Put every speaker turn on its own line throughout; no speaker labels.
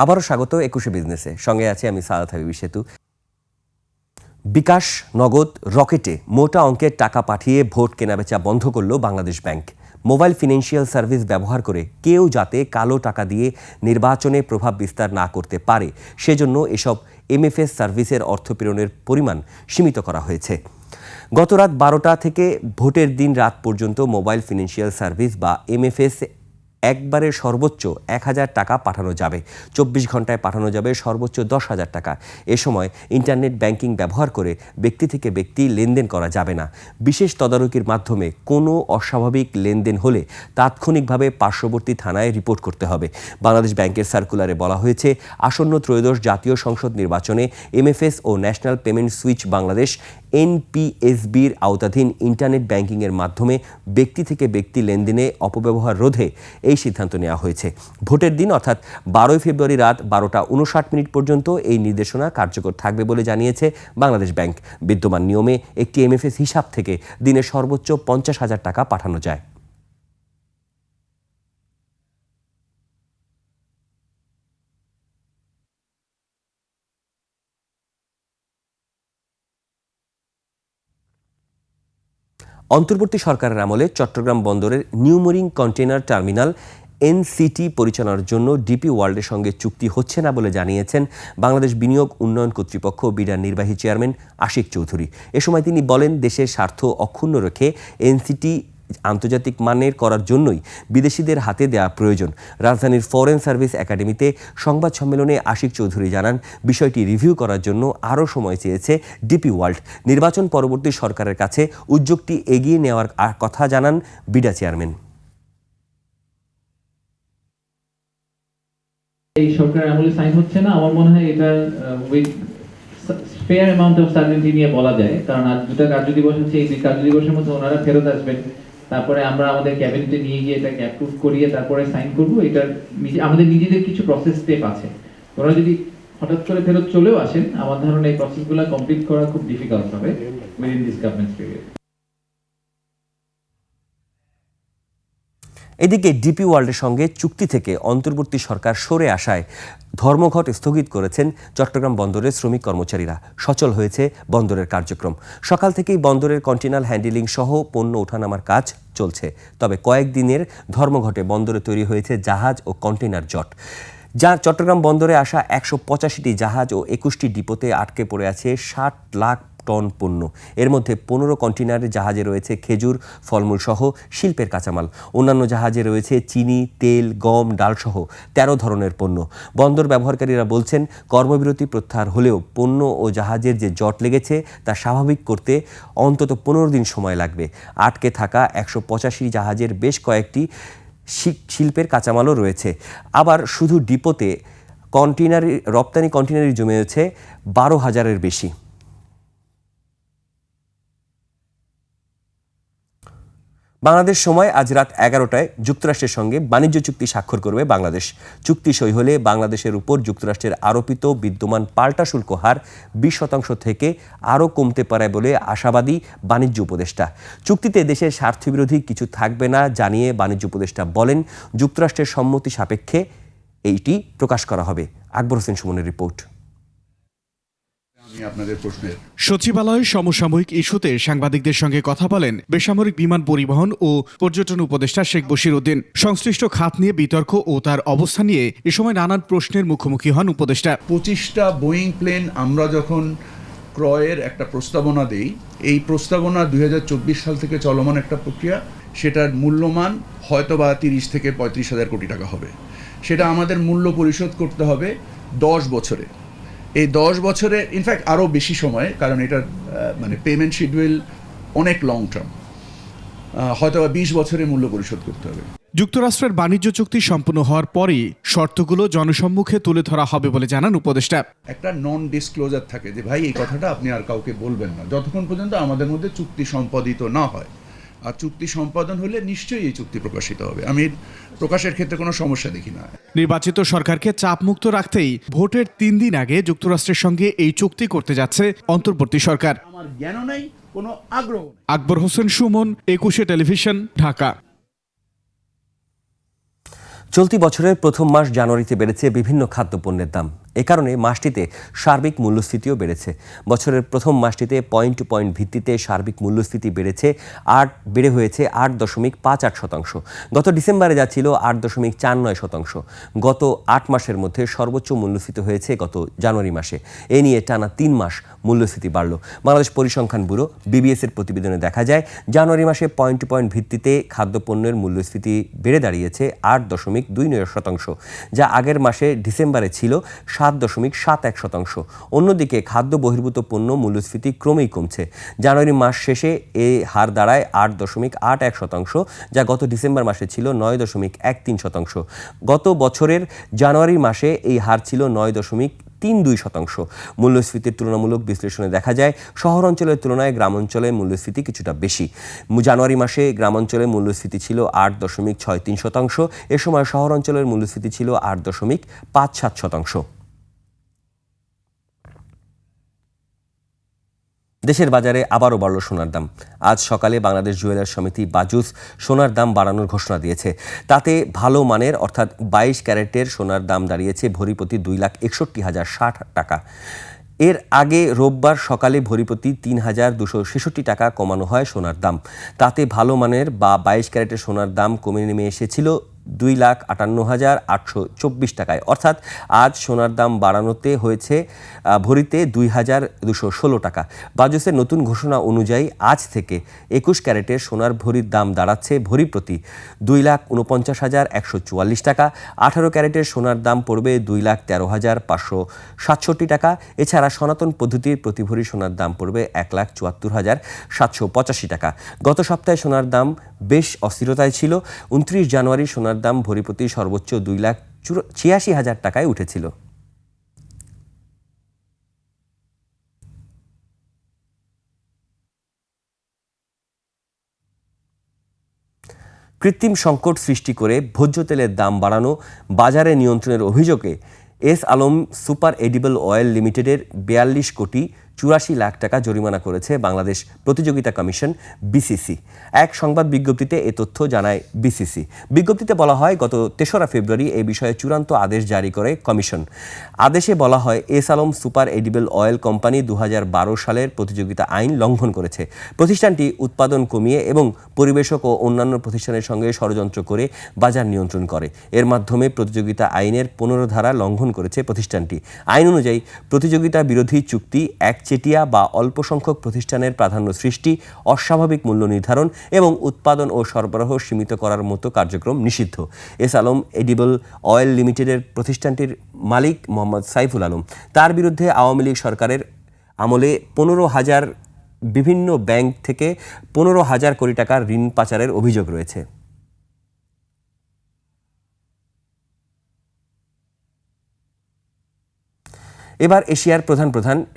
আবারও স্বাগত ২১শে বিজনেসে। সঙ্গে আছে আমি সাদাত হাবিবি সেতু। বিকাশ, নগদ, রকেটে মোটা অঙ্কের টাকা পাঠিয়ে ভোট কেনাবেচা বন্ধ করল Bangladesh bank. Mobile financial service ব্যবহার করে কেউ যাতে কালো টাকা দিয়ে নির্বাচনে প্রভাব বিস্তার না করতে পারে সেজন্য এসব এমএফএস সার্ভিসের অর্থ প্রেরণের পরিমাণ সীমিত করা হয়েছে। গত রাত ১২টা থেকে ভোটের দিন রাত পর্যন্ত মোবাইল ফিনান্সিয়াল সার্ভিস বা এমএফএস একবারে সর্বোচ্চ ১,০০০ টাকা পাঠানো যাবে। ২৪ ঘন্টায় পাঠানো যাবে সর্বোচ্চ ১০,০০০ টাকা। এ সময় ইন্টারনেট ব্যাংকিং ব্যবহার করে ব্যক্তি থেকে ব্যক্তি লেনদেন করা যাবে না। বিশেষ তদারকির মাধ্যমে কোনো অস্বাভাবিক লেনদেন হলে তাৎক্ষণিকভাবে পার্শ্ববর্তী থানায় রিপোর্ট করতে হবে। বাংলাদেশ ব্যাংকের সার্কুলারে বলা হয়েছে, আসন্ন ত্রয়োদশ জাতীয় সংসদ নির্বাচনে এমএফএস ও ন্যাশনাল পেমেন্ট সুইচ বাংলাদেশ এনপিএসবির আওতাধীন ইন্টারনেট ব্যাংকিংয়ের মাধ্যমে ব্যক্তি থেকে ব্যক্তি লেনদেনে অপব্যবহার রোধে এই সিদ্ধান্ত নেওয়া হয়েছে। ভোটের দিন অর্থাৎ ১২ ফেব্রুয়ারি রাত ১২টা ৫৯ পর্যন্ত এই নির্দেশনা কার্যকর থাকবে বলে জানিয়েছে বাংলাদেশ ব্যাংক। বিদ্যমান নিয়মে একটি এমএফএস হিসাব থেকে দিনে সর্বোচ্চ ৫০,০০০ টাকা পাঠানো যায়। অন্তর্বর্তী সরকারের আমলে চট্টগ্রাম বন্দরের নিউমোরিং কন্টেইনার টার্মিনাল এনসিটি পরিচালনার জন্য ডিপি ওয়ার্ল্ডের সঙ্গে চুক্তি হচ্ছে না বলে জানিয়েছেন বাংলাদেশ বিনিয়োগ উন্নয়ন কর্তৃপক্ষ বিডার নির্বাহী চেয়ারম্যান আশিক চৌধুরী। এ সময় তিনি বলেন, দেশের স্বার্থ অক্ষুণ্ণ রেখে এনসিটি আন্তর্জাতিক মানের করার জন্যই বিদেশিদের হাতে দেওয়া প্রয়োজন। রাজধানীর ফরেন সার্ভিস একাডেমিতে সংবাদ সম্মেলনে আশিক চৌধুরী জানান, বিষয়টি রিভিউ করার জন্য আরও সময় চেয়েছে ডিপি ওয়ার্ল্ড। নির্বাচন পরবর্তী সরকারের কাছে উদ্যোগটি এগিয়ে নেওয়ার কথা জানান বিডা চেয়ারম্যান।
এই সরকার আমলে সাইন হচ্ছে না, আমার মনে হয় এটা with fair amount of certainty নিয়ে বলা যায়, কারণ আর দুটো কার্যদিবস আছে, এই কার্যদিবসের মধ্যে ওনারা ফেরত আসবেন, তারপরে আমরা আমাদের ক্যাবিনেটে নিয়ে গিয়ে এটাকে অ্যাপ্রুভ করিয়ে তারপরে সাইন করব। এটা আমাদের নিজেদের কিছু প্রসেস স্টেপ আছে। ওরা যদি হঠাৎ করে ফেরত চলেও আসেন, আমার ধারণা এই প্রসেসগুলো কমপ্লিট করা খুব ডিফিকাল্ট হবে উইদিন দিস গভর্নমেন্ট পিরিয়ড।
এদিকে ডিপি ওয়ার্ল্ডের সঙ্গে চুক্তি থেকে অন্তর্বর্তী সরকার সরে আসায় ধর্মঘট স্থগিত করেছেন চট্টগ্রাম বন্দরের শ্রমিক কর্মচারীরা। সচল হয়েছে বন্দরের কার্যক্রম। সকাল থেকেই বন্দরের কন্টেইনার হ্যান্ডেলিং সহ পণ্য ওঠানামার কাজ চলছে। তবে কয়েকদিনের ধর্মঘটে বন্দরে তৈরি হয়েছে জাহাজ ও কন্টেইনার জট। যা চট্টগ্রাম বন্দরে আসা ১৮৫টি জাহাজ ও ২১টি ডিপোতে আটকে পড়ে আছে ৬০ লাখ টন পণ্য। এর মধ্যে ১৫ কন্টেইনারের জাহাজে রয়েছে খেজুর, ফলমূল সহ শিল্পের কাঁচামাল। অন্যান্য জাহাজে রয়েছে চিনি, তেল, গম, ডাল সহ ১৩ ধরনের পণ্য। বন্দর ব্যবহারকারীরা বলছেন, কর্মবিরতি প্রত্যাহার হলেও পণ্য ও জাহাজের যে জট লেগেছে তা স্বাভাবিক করতে অন্তত ১৫ দিন সময় লাগবে। আটকে থাকা ১৮৫ জাহাজের বেশ কয়েকটি শিল্পের কাঁচামালও রয়েছে। আবার শুধু ডিপোতে রপ্তানি কন্টেইনারই জমেছে ১২,০০০-এর বেশি। বাংলাদেশ সময় আজ রাত ১১টায় যুক্তরাষ্ট্রের সঙ্গে বাণিজ্য চুক্তি স্বাক্ষর করবে বাংলাদেশ। চুক্তি সই হলে বাংলাদেশের উপর যুক্তরাষ্ট্রের আরোপিত বিদ্যমান পাল্টা শুল্ক হার ২০% থেকে আরও কমতে পারে বলে আশাবাদী বাণিজ্য উপদেষ্টা। চুক্তিতে দেশের স্বার্থবিরোধী কিছু থাকবে না জানিয়ে বাণিজ্য উপদেষ্টা বলেন, যুক্তরাষ্ট্রের সম্মতি সাপেক্ষে এইটি প্রকাশ করা হবে। আকবর হোসেন সুমনের রিপোর্ট।
সচিবালয় সমসাময়িক ইস্যুতে সাংবাদিকদের সঙ্গে কথা বলেন বেসামরিক বিমান পরিবহন ও পর্যটন উপদেষ্টা শেখ বশির উদ্দিন। সংশ্লিষ্ট খাত নিয়ে বিতর্ক ও তার অবস্থান নিয়ে এ সময় নানান প্রশ্নের মুখোমুখি হন উপদেষ্টা।
২৫টা বোয়িং প্লেন আমরা যখন ক্রয়ের একটা প্রস্তাবনা দেই, এই প্রস্তাবনা ২০২৪ সাল থেকে চলমান একটা প্রক্রিয়া। সেটার মূল্যমান হয়তোবা ৩০ থেকে ৩৫,০০০ কোটি টাকা হবে। সেটা আমাদের মূল্য পরিশোধ করতে হবে ১০ বছরে। এই ১০ বছরে ইনফ্যাক্ট আরও বেশি সময়, কারণ এটার পেমেন্ট শিডিউল অনেক লং টার্ম, হয়তো ২০ বছরে মূল্য পরিশোধ করতে হবে।
যুক্তরাষ্ট্রের বাণিজ্য চুক্তি সম্পূর্ণ হওয়ার পরই শর্তগুলো জনসম্মুখে তুলে ধরা হবে বলে জানান উপদেষ্টা।
একটা নন ডিসক্লোজার থাকে যে ভাই এই কথাটা আপনি আর কাউকে বলবেন না, যতক্ষণ পর্যন্ত আমাদের মধ্যে চুক্তি সম্পাদিত না হয়। আর চুক্তি সম্পাদন হলে নিশ্চয়ই এই চুক্তি প্রকাশিত হবে। আমি প্রকাশের ক্ষেত্রে কোনো সমস্যা দেখি না।
নির্বাচিত সরকারকে চাপমুক্ত রাখতেই ভোটের ৩ দিন আগে যুক্তরাষ্ট্রের সঙ্গে এই চুক্তি করতে যাচ্ছে অন্তর্বর্তী সরকার।
আমার জ্ঞানও নাই, কোনো আগ্রহ।
আকবর হোসেন সুমন, ২১শে টেলিভিশন, ঢাকা।
চলতি বছরের প্রথম মাস জানুয়ারিতে বেড়েছে বিভিন্ন খাদ্যপণ্যের দাম। এ কারণে মাসটিতে সার্বিক মূল্যস্ফীতিও বেড়েছে। বছরের প্রথম মাসটিতে পয়েন্ট টু পয়েন্ট ভিত্তিতে সার্বিক মূল্যস্ফীতি বেড়ে হয়েছে 8.58%। গত ডিসেম্বরে যা ছিল 8.49%। গত 8 মাসের মধ্যে সর্বোচ্চ মূল্যস্ফীতি হয়েছে গত জানুয়ারি মাসে। এ নিয়ে টানা 3 মাস মূল্যস্ফীতি বাড়ল। বাংলাদেশ পরিসংখ্যান ব্যুরো বিবিএস এর প্রতিবেদনে দেখা যায়, জানুয়ারি মাসে পয়েন্ট টু পয়েন্ট ভিত্তিতে খাদ্যপণ্যের মূল্যস্ফীতি বেড়ে দাঁড়িয়েছে 8.29%, যা আগের মাসে ডিসেম্বরে ছিল 7.71%। অন্যদিকে খাদ্য বহির্ভূত পণ্য মূল্যস্ফীতি ক্রমেই কমছে। জানুয়ারি মাস শেষে এই হার দাঁড়ায় 8.81%, যা গত ডিসেম্বর মাসে ছিল 9.13%। গত বছরের জানুয়ারি মাসে এই হার ছিল 9.32%। মূল্যস্ফীতির তুলনামূলক বিশ্লেষণে দেখা যায়, শহর অঞ্চলের তুলনায় গ্রামাঞ্চলে মূল্যস্ফীতি কিছুটা বেশি। জানুয়ারি মাসে গ্রামাঞ্চলে মূল্যস্ফীতি ছিল 8.63%। এ সময় শহর অঞ্চলের মূল্যস্ফীতি ছিল 8.57%। দেশের বাজারে আবারও বাড়ল সোনার দাম। আজ সকালে বাংলাদেশ জুয়েলার্স সমিতি বাজুস সোনার দাম বাড়ানোর ঘোষণা দিয়েছে। তাতে ভালো মানের অর্থাৎ 22 ক্যারেটের সোনার দাম দাঁড়িয়েছে ভরিপ্রতি 2,61,060 টাকা। এর আগে রোববার সকালে ভরিপ্রতি 3,266 টাকা কমানো হয় সোনার দাম। তাতে ভালো মানের বা 22 ক্যারেটের সোনার দাম কমে নেমে এসেছিল 2,58,824 টাকায়। অর্থাৎ আজ সোনার দাম বাড়ানোতে হয়েছে ভরিতে 2,216 টাকা। বাজুসের নতুন ঘোষণা অনুযায়ী আজ থেকে 21 ক্যারেটের সোনার ভরির দাম দাঁড়াচ্ছে ভরি প্রতি 2,49,144 টাকা। 18 ক্যারেটের সোনার দাম পড়বে 2,13,567 টাকা। এছাড়া সনাতন পদ্ধতির প্রতি ভরি সোনার দাম পড়বে 1,74,785 টাকা। গত সপ্তাহে সোনার দাম বেশ অস্থিরতায় ছিল। 29 জানুয়ারি সোনার দাম ভরিপ্রতি সর্বোচ্চ 2,86,000 টাকায় উঠেছিল। কৃত্রিম সংকট সৃষ্টি করে ভোজ্য তেলের দাম বাড়ানো, বাজারে নিয়ন্ত্রণের অভিযোগে S Alam super edible oil লিমিটেডের 42,84,00,000 টাকা জরিমানা করেছে বাংলাদেশ প্রতিযোগিতা কমিশন বিসিসি। এক সংবাদ বিজ্ঞপ্তিতে এ তথ্য জানায় বিসিসি। বিজ্ঞপ্তিতে বলা হয়, গত 3রা ফেব্রুয়ারি এ বিষয়ে চূড়ান্ত আদেশ জারি করে কমিশন। আদেশে বলা হয়, S Alam super edible oil company 2012 সালের প্রতিযোগিতা আইন লঙ্ঘন করেছে। প্রতিষ্ঠানটি উৎপাদন কমিয়ে এবং পরিবেশক ও অন্যান্য প্রতিষ্ঠানের সঙ্গে ষড়যন্ত্র করে বাজার নিয়ন্ত্রণ করে। এর মাধ্যমে প্রতিযোগিতা আইনের 15 ধারা লঙ্ঘন করেছে প্রতিষ্ঠানটি। আইন অনুযায়ী প্রতিযোগিতা বিরোধী চুক্তি, একচেটিয়া বা অল্প সংখ্যক প্রতিষ্ঠানের প্রাধান্য সৃষ্টি, অস্বাভাবিক মূল্য নির্ধারণ এবং উৎপাদন ও সরবরাহ সীমিত করার মতো কার্যক্রম নিষিদ্ধ। এস আলম এডিবল অয়েল লিমিটেডের প্রতিষ্ঠানটির মালিক মোহাম্মদ সাইফুল আলম। তার বিরুদ্ধে আওয়ামী লীগ সরকারের আমলে বিভিন্ন ব্যাংক থেকে 15,000 কোটি টাকার ঋণ পাচারের অভিযোগ রয়েছে। এবার এশিয়ার প্রধান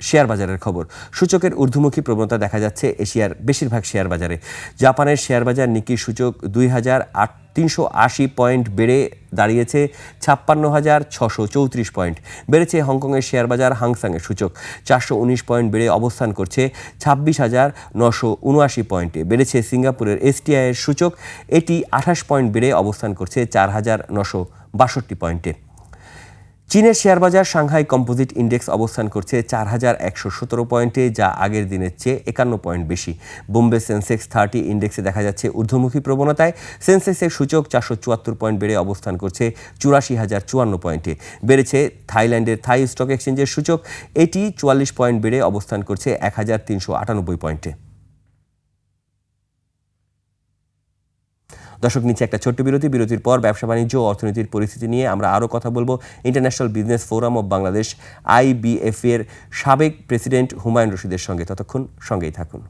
শেয়ার বাজারের খবর। সূচকের ঊর্ধ্বমুখী প্রবণতা দেখা যাচ্ছে এশিয়ার বেশিরভাগ শেয়ার বাজারে। জাপানের শেয়ার বাজার নিকি সূচক 2,380 পয়েন্ট বেড়ে দাঁড়িয়েছে 56,634 পয়েন্ট। বেড়েছে হংকংয়ের শেয়ার বাজার হাংসাংয়ের সূচক 419 পয়েন্ট বেড়ে অবস্থান করছে 26,979 পয়েন্টে। বেড়েছে সিঙ্গাপুরের এসটিআই এর সূচক, এটি 28 পয়েন্ট বেড়ে অবস্থান করছে 4,962 পয়েন্টে। চীনের শেয়ার বাজার সাংহাই কম্পোজিট ইন্ডেক্স অবস্থান করছে 4,117 পয়েন্টে, যা আগের দিনের চেয়ে 51 পয়েন্ট বেশি। বোম্বে সেন্সেক্স 30 ইন্ডেক্সে দেখা যাচ্ছে ঊর্ধ্বমুখী প্রবণতায়। সেন্সেক্সের সূচক 474 পয়েন্ট বেড়ে অবস্থান করছে 84,054 পয়েন্টে। বেড়েছে থাইল্যান্ডের থাই স্টক এক্সচেঞ্জের সূচক, এটি 44 পয়েন্ট বেড়ে অবস্থান করছে 1,398 পয়েন্টে। দর্শক, নিচে একটা ছোট্ট বিরতির পর ব্যবসা বাণিজ্য ও অর্থনীতির পরিস্থিতি নিয়ে আমরা আরও কথা বলবো। International business forum of Bangladesh IBF এর সাবেক প্রেসিডেন্ট হুমায়ুন রশিদের সঙ্গে। ততক্ষণ সঙ্গেই থাকুন।